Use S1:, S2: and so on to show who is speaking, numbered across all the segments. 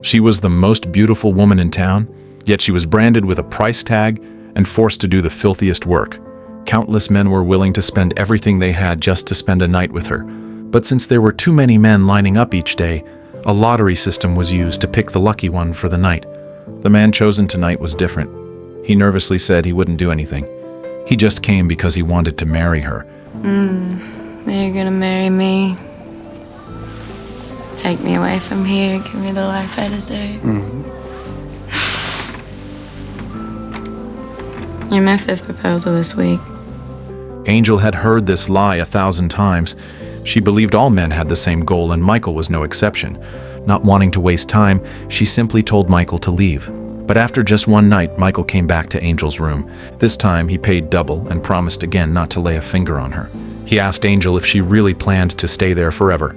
S1: She was the most beautiful woman in town, yet she was branded with a price tag and forced to do the filthiest work. Countless men were willing to spend everything they had just to spend a night with her. But since there were too many men lining up each day, a lottery system was used to pick the lucky one for the night. The man chosen tonight was different. He nervously said he wouldn't do anything. He just came because he wanted to marry her.
S2: You're gonna marry me? Take me away from here, give me the life I deserve. You're my 5th proposal this week.
S1: Angel had heard this lie 1,000 times. She believed all men had the same goal, and Michael was no exception. Not wanting to waste time, she simply told Michael to leave. But after just one night, Michael came back to Angel's room. This time, he paid double and promised again not to lay a finger on her. He asked Angel if she really planned to stay there forever,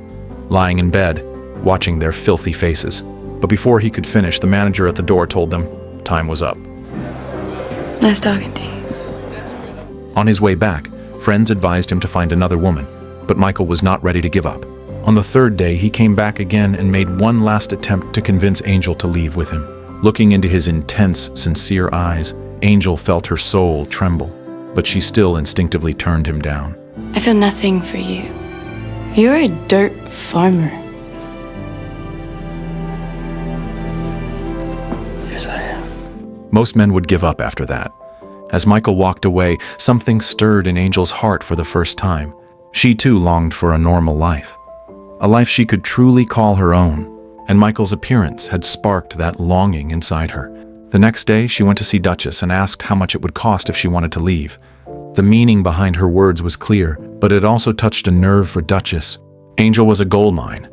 S1: lying in bed, watching their filthy faces. But before he could finish, the manager at the door told them time was up.
S2: Nice talking to you.
S1: On his way back, friends advised him to find another woman, but Michael was not ready to give up. On the 3rd day, he came back again and made one last attempt to convince Angel to leave with him. Looking into his intense, sincere eyes, Angel felt her soul tremble, but she still instinctively turned him down.
S2: I feel nothing for you. You're a dirt farmer.
S3: Yes, I am.
S1: Most men would give up after that. As Michael walked away, something stirred in Angel's heart for the first time. She too longed for a normal life. A life she could truly call her own. And Michael's appearance had sparked that longing inside her. The next day, she went to see Duchess and asked how much it would cost if she wanted to leave. The meaning behind her words was clear, but it also touched a nerve for Duchess. Angel was a gold mine,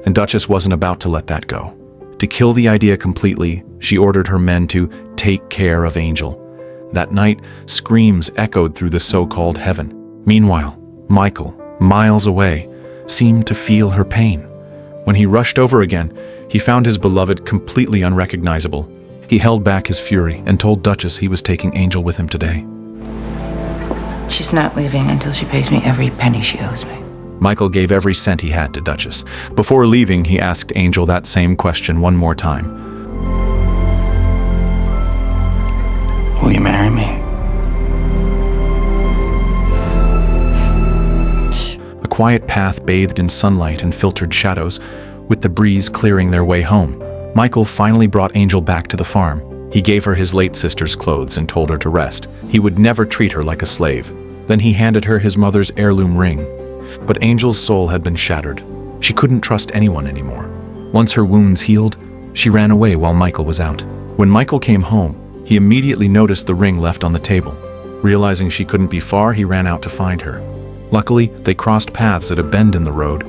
S1: and Duchess wasn't about to let that go. To kill the idea completely, she ordered her men to take care of Angel. That night, screams echoed through the so-called heaven. Meanwhile, Michael, miles away, seemed to feel her pain. When he rushed over again, he found his beloved completely unrecognizable. He held back his fury and told Duchess he was taking Angel with him today.
S4: She's not leaving until she pays me every penny she owes me.
S1: Michael gave every cent he had to Duchess. Before leaving, he asked Angel that same question one more time.
S3: Will you marry me?
S1: A quiet path bathed in sunlight and filtered shadows, with the breeze clearing their way home. Michael finally brought Angel back to the farm. He gave her his late sister's clothes and told her to rest. He would never treat her like a slave. Then he handed her his mother's heirloom ring. But Angel's soul had been shattered. She couldn't trust anyone anymore. Once her wounds healed, she ran away while Michael was out. When Michael came home, he immediately noticed the ring left on the table. Realizing she couldn't be far, he ran out to find her. Luckily, they crossed paths at a bend in the road.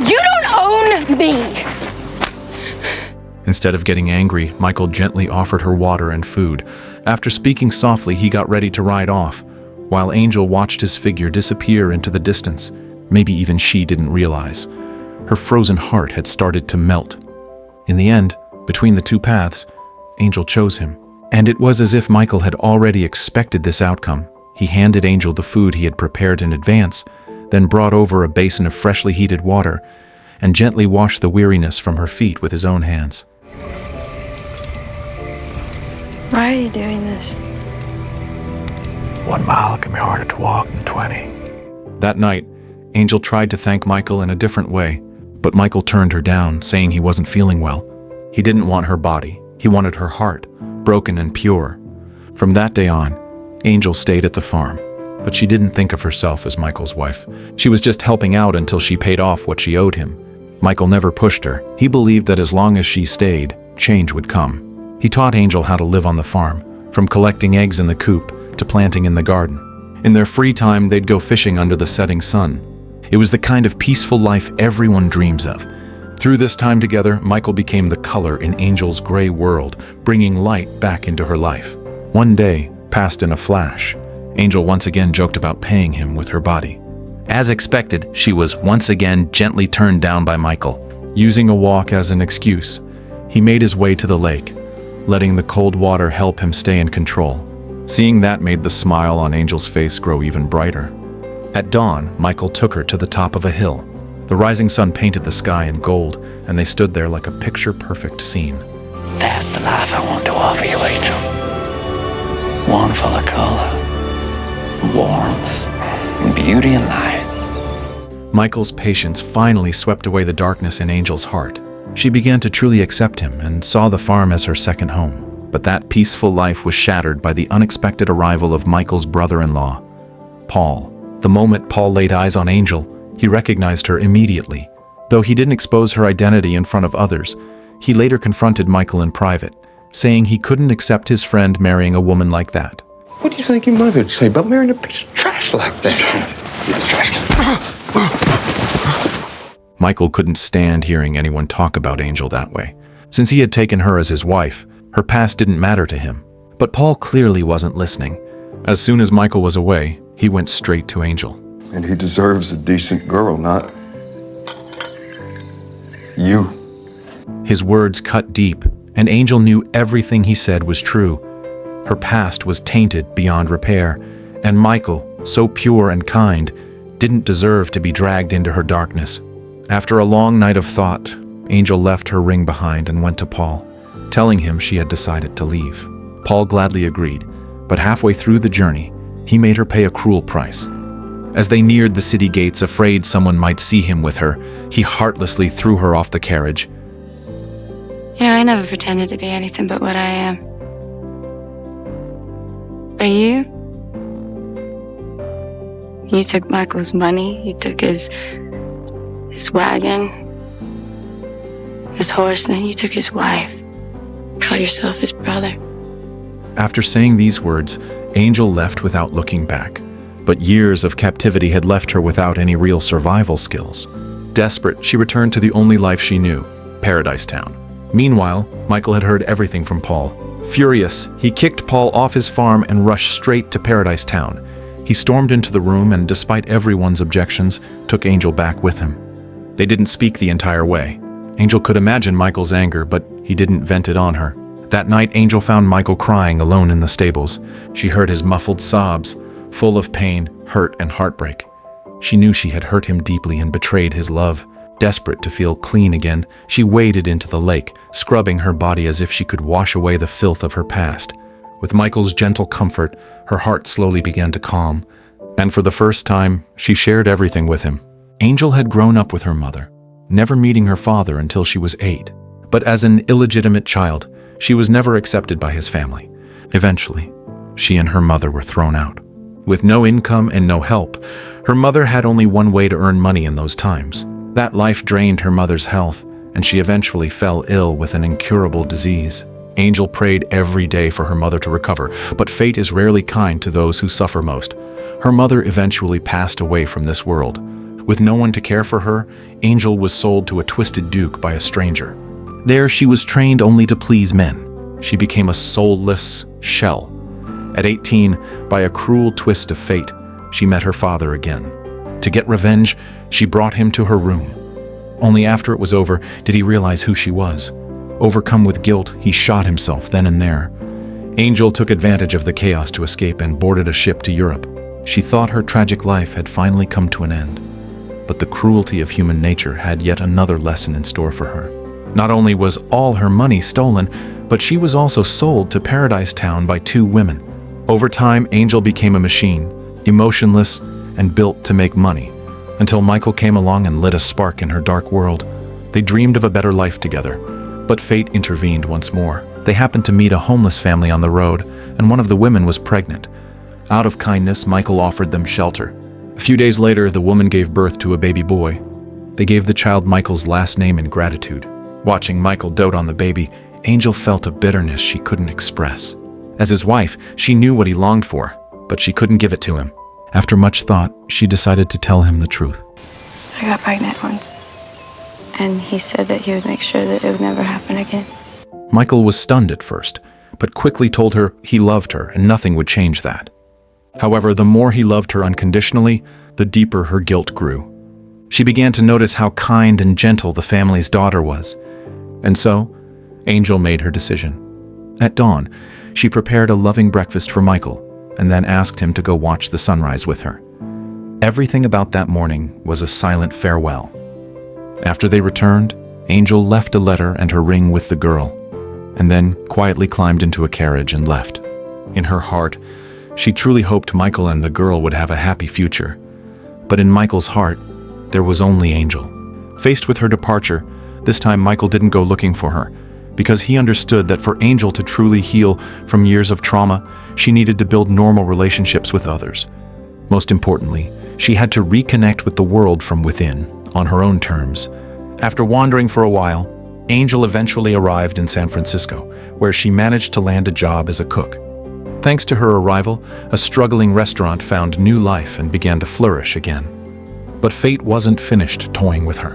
S2: You don't own me!
S1: Instead of getting angry, Michael gently offered her water and food. After speaking softly, he got ready to ride off, while Angel watched his figure disappear into the distance. Maybe even she didn't realize. Her frozen heart had started to melt. In the end, between the two paths, Angel chose him. And it was as if Michael had already expected this outcome. He handed Angel the food he had prepared in advance, then brought over a basin of freshly heated water, and gently washed the weariness from her feet with his own hands.
S2: Why are you doing this?
S3: 1 mile can be harder to walk than 20.
S1: That night, Angel tried to thank Michael in a different way, but Michael turned her down, saying he wasn't feeling well. He didn't want her body. He wanted her heart, broken and pure. From that day on, Angel stayed at the farm, but she didn't think of herself as Michael's wife. She was just helping out until she paid off what she owed him. Michael never pushed her. He believed that as long as she stayed, change would come. He taught Angel how to live on the farm, from collecting eggs in the coop to planting in the garden. In their free time, they'd go fishing under the setting sun. It was the kind of peaceful life everyone dreams of. Through this time together, Michael became the color in Angel's gray world, bringing light back into her life. One day passed in a flash. Angel once again joked about paying him with her body. As expected, she was once again gently turned down by Michael. Using a walk as an excuse, he made his way to the lake, letting the cold water help him stay in control. Seeing that made the smile on Angel's face grow even brighter. At dawn, Michael took her to the top of a hill. The rising sun painted the sky in gold, and they stood there like a picture-perfect scene.
S3: That's the life I want to offer you, Angel. One full of color, warmth, beauty and light.
S1: Michael's patience finally swept away the darkness in Angel's heart. She began to truly accept him and saw the farm as her second home. But that peaceful life was shattered by the unexpected arrival of Michael's brother-in-law, Paul. The moment Paul laid eyes on Angel, he recognized her immediately. Though he didn't expose her identity in front of others, he later confronted Michael in private, saying he couldn't accept his friend marrying a woman like that.
S5: What do you think your mother'd say about marrying a piece of trash like that?
S1: Michael couldn't stand hearing anyone talk about Angel that way. Since he had taken her as his wife, her past didn't matter to him. But Paul clearly wasn't listening. As soon as Michael was away, he went straight to Angel.
S5: And he deserves a decent girl, not you.
S1: His words cut deep, and Angel knew everything he said was true. Her past was tainted beyond repair, and Michael, so pure and kind, didn't deserve to be dragged into her darkness. After a long night of thought, Angel left her ring behind and went to Paul, telling him she had decided to leave. Paul gladly agreed, but halfway through the journey, he made her pay a cruel price. As they neared the city gates, afraid someone might see him with her, he heartlessly threw her off the carriage.
S2: You know, I never pretended to be anything but what I am. But you took Michael's money, you took his wagon, his horse, and then you took his wife. Call yourself his brother.
S1: After saying these words, Angel left without looking back. But years of captivity had left her without any real survival skills. Desperate, she returned to the only life she knew, Paradise Town. Meanwhile, Michael had heard everything from Paul. Furious, he kicked Paul off his farm and rushed straight to Paradise Town. He stormed into the room and, despite everyone's objections, took Angel back with him. They didn't speak the entire way. Angel could imagine Michael's anger, but he didn't vent it on her. That night, Angel found Michael crying alone in the stables. She heard his muffled sobs, full of pain, hurt, and heartbreak. She knew she had hurt him deeply and betrayed his love. Desperate to feel clean again, she waded into the lake, scrubbing her body as if she could wash away the filth of her past. With Michael's gentle comfort, her heart slowly began to calm, and for the first time, she shared everything with him. Angel had grown up with her mother, never meeting her father until she was 8. But as an illegitimate child, she was never accepted by his family. Eventually, she and her mother were thrown out. With no income and no help, her mother had only one way to earn money in those times. That life drained her mother's health, and she eventually fell ill with an incurable disease. Angel prayed every day for her mother to recover, but fate is rarely kind to those who suffer most. Her mother eventually passed away from this world. With no one to care for her, Angel was sold to a twisted duke by a stranger. There she was trained only to please men. She became a soulless shell. At 18, by a cruel twist of fate, she met her father again. To get revenge, she brought him to her room. Only after it was over did he realize who she was. Overcome with guilt, he shot himself then and there. Angel took advantage of the chaos to escape and boarded a ship to Europe. She thought her tragic life had finally come to an end. But the cruelty of human nature had yet another lesson in store for her. Not only was all her money stolen, but she was also sold to Paradise Town by 2 women. Over time, Angel became a machine, emotionless and built to make money, until Michael came along and lit a spark in her dark world. They dreamed of a better life together, but fate intervened once more. They happened to meet a homeless family on the road, and one of the women was pregnant. Out of kindness, Michael offered them shelter. A few days later, the woman gave birth to a baby boy. They gave the child Michael's last name in gratitude. Watching Michael dote on the baby, Angel felt a bitterness she couldn't express. As his wife, she knew what he longed for, but she couldn't give it to him. After much thought, she decided to tell him the truth.
S2: I got pregnant once, and he said that he would make sure that it would never happen again.
S1: Michael was stunned at first, but quickly told her he loved her and nothing would change that. However, the more he loved her unconditionally, the deeper her guilt grew. She began to notice how kind and gentle the family's daughter was. And so, Angel made her decision. At dawn, she prepared a loving breakfast for Michael and then asked him to go watch the sunrise with her. Everything about that morning was a silent farewell. After they returned, Angel left a letter and her ring with the girl, and then quietly climbed into a carriage and left. In her heart, she truly hoped Michael and the girl would have a happy future. But in Michael's heart, there was only Angel. Faced with her departure, this time Michael didn't go looking for her, because he understood that for Angel to truly heal from years of trauma, she needed to build normal relationships with others. Most importantly, she had to reconnect with the world from within, on her own terms. After wandering for a while, Angel eventually arrived in San Francisco, where she managed to land a job as a cook. Thanks to her arrival, a struggling restaurant found new life and began to flourish again. But fate wasn't finished toying with her.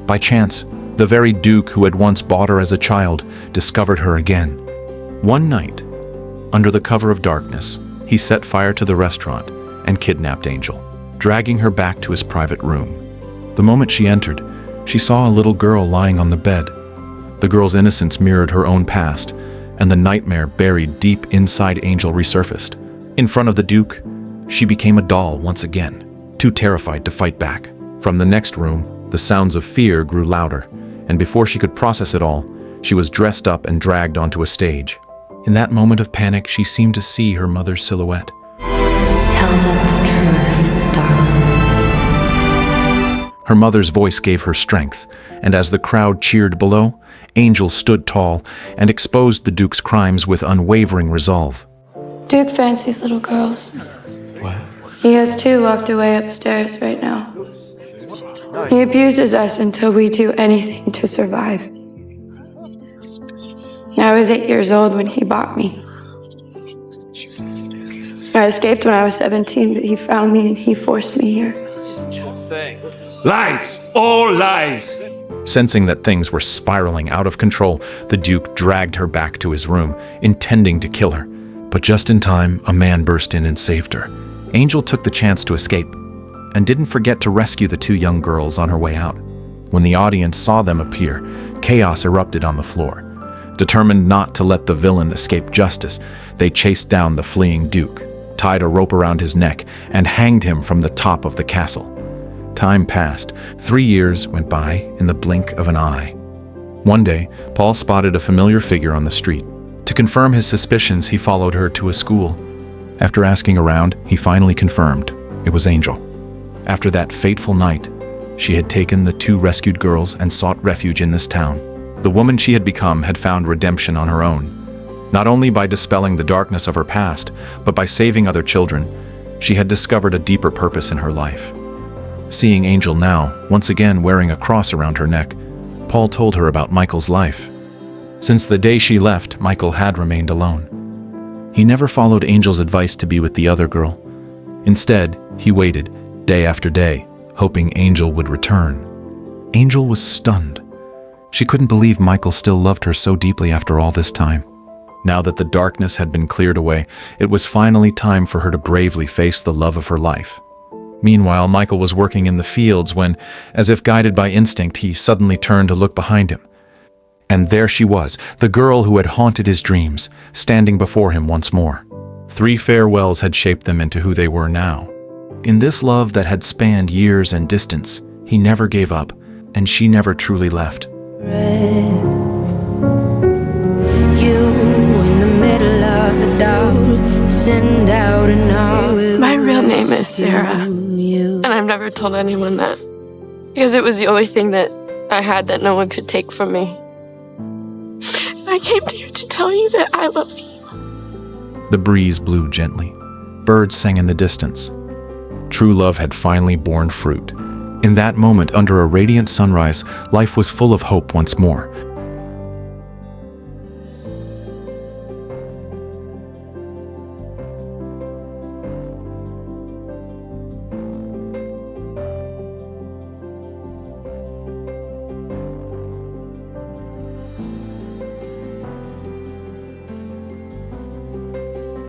S1: By chance, the very Duke who had once bought her as a child discovered her again. One night, under the cover of darkness, he set fire to the restaurant and kidnapped Angel, dragging her back to his private room. The moment she entered, she saw a little girl lying on the bed. The girl's innocence mirrored her own past, and the nightmare buried deep inside Angel resurfaced. In front of the Duke, she became a doll once again, too terrified to fight back. From the next room, the sounds of fear grew louder, and before she could process it all, she was dressed up and dragged onto a stage. In that moment of panic, she seemed to see her mother's silhouette.
S6: Tell them the truth, darling.
S1: Her mother's voice gave her strength, and as the crowd cheered below, Angel stood tall and exposed the Duke's crimes with unwavering resolve.
S2: Duke fancies little girls. What? He has 2 locked away upstairs right now. He abuses us until we do anything to survive. I was 8 years old when he bought me. I escaped when I was 17, but he found me and he forced me here.
S5: Lies! All lies!
S1: Sensing that things were spiraling out of control, the Duke dragged her back to his room, intending to kill her. But just in time, a man burst in and saved her. Angel took the chance to escape, and didn't forget to rescue the 2 young girls on her way out. When the audience saw them appear, chaos erupted on the floor. Determined not to let the villain escape justice, they chased down the fleeing Duke, tied a rope around his neck, and hanged him from the top of the castle. Time passed. 3 years went by in the blink of an eye. One day, Paul spotted a familiar figure on the street. To confirm his suspicions, he followed her to a school. After asking around, he finally confirmed it was Angel. After that fateful night, she had taken the 2 rescued girls and sought refuge in this town. The woman she had become had found redemption on her own. Not only by dispelling the darkness of her past, but by saving other children, she had discovered a deeper purpose in her life. Seeing Angel now, once again wearing a cross around her neck, Paul told her about Michael's life. Since the day she left, Michael had remained alone. He never followed Angel's advice to be with the other girl. Instead, he waited, day after day, hoping Angel would return. Angel was stunned. She couldn't believe Michael still loved her so deeply after all this time. Now that the darkness had been cleared away, it was finally time for her to bravely face the love of her life. Meanwhile, Michael was working in the fields when, as if guided by instinct, he suddenly turned to look behind him. And there she was, the girl who had haunted his dreams, standing before him once more. 3 farewells had shaped them into who they were now. In this love that had spanned years and distance, he never gave up, and she never truly left.
S6: Red. You in the middle of the dark, send out an hour.
S2: My real name is Sarah, and I've never told anyone that, because it was the only thing that I had that no one could take from me. I came here to tell you that I love you.
S1: The breeze blew gently. Birds sang in the distance. True love had finally borne fruit. In that moment, under a radiant sunrise, life was full of hope once more.